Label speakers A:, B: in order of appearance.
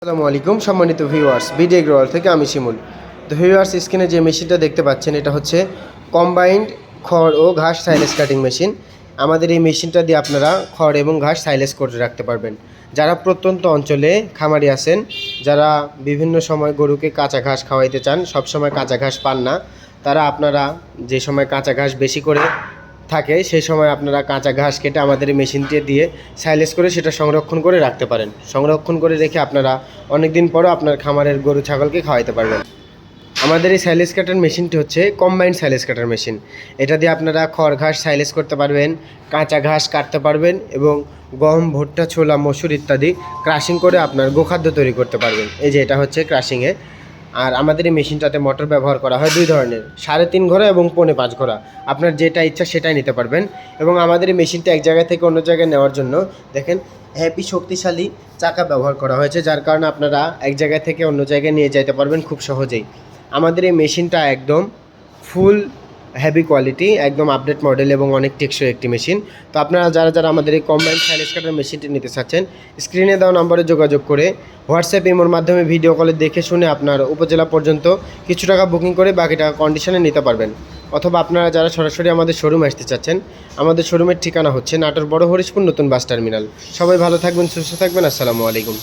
A: আসসালামু আলাইকুম সম্মানিত ভিউয়ার্স বিডি গ্রোয়ার থেকে আমি শিমুল। তো ভিউয়ার্স স্ক্রিনে যে মেশিনটা দেখতে পাচ্ছেন এটা হচ্ছে কম্বাইন্ড খড় ও ঘাস সাইলেজ কাটিং মেশিন। আমাদের এই মেশিনটা দিয়ে আপনারা খড় এবং ঘাস সাইলেজ করে রাখতে পারবেন। যারা প্রত্যন্ত অঞ্চলে খামারি আছেন, যারা বিভিন্ন সময় গরুকে কাঁচা ঘাস খাওয়াইতে চান, সব সময় কাঁচা ঘাস পান না, তারা আপনারা যে সময় কাঁচা ঘাস বেশি করে থাকে সেই সময় আপনারা কাঁচা ঘাস কেটে আমাদের এই মেশিনটি দিয়ে সাইলেজ করে সেটা সংরক্ষণ করে রাখতে পারেন। সংরক্ষণ করে রেখে আপনারা অনেক দিন পরও আপনার খামারের গরু ছাগলকে খাওয়াইতে পারবেন। আমাদের এই সাইলেজ কাটার মেশিনটি হচ্ছে কম্বাইন্ড সাইলেজ কাটার মেশিন। এটা দিয়ে আপনারা খড় ঘাস সাইলেজ করতে পারবেন, কাঁচা ঘাস কাটতে পারবেন এবং গম ভুট্টা ছোলা মসুর ইত্যাদি ক্রাশিং করে আপনার গোখাদ্য তৈরি করতে পারবেন। এই যে এটা হচ্ছে ক্রাশিংয়ে। আর আমাদের এই মেশিনটাতে মোটর ব্যবহার করা হয় দুই ধরনের, 3.5 ঘোড়া এবং 5.5 ঘোড়া। আপনার যেটা ইচ্ছা সেটাই নিতে পারবেন। এবং আমাদের এই মেশিনটা এক জায়গা থেকে অন্য জায়গায় নেওয়ার জন্য দেখেন হ্যাপি শক্তিশালী চাকা ব্যবহার করা হয়েছে, যার কারণে আপনারা এক জায়গা থেকে অন্য জায়গায় নিয়ে যেতে পারবেন খুব সহজেই। আমাদের এই মেশিনটা একদম ফুল হেভি কোয়ালিটি, একদম আপডেট মডেল এবং অনেক টেকসই একটি মেশিন। তো আপনারা যারা আমাদের এই কম্বাইন্ড সাইলেজ কাটার মেশিনটি নিতে চাচ্ছেন, স্ক্রিনে দেওয়া নম্বরে যোগাযোগ করে হোয়াটসঅ্যাপ ইমোর মাধ্যমে ভিডিও কলে দেখে শুনে আপনার উপজেলা পর্যন্ত কিছু টাকা বুকিং করে বাকি টাকা কন্ডিশনে নিতে পারবেন। অথবা আপনারা যারা সরাসরি আমাদের শোরুমে আসতে চাচ্ছেন, আমাদের শোরুমের ঠিকানা হচ্ছে নাটোর বড় হরিশপুর নতুন বাস টার্মিনাল। সবাই ভালো থাকবেন, সুস্থ থাকবেন। আসসালামু আলাইকুম।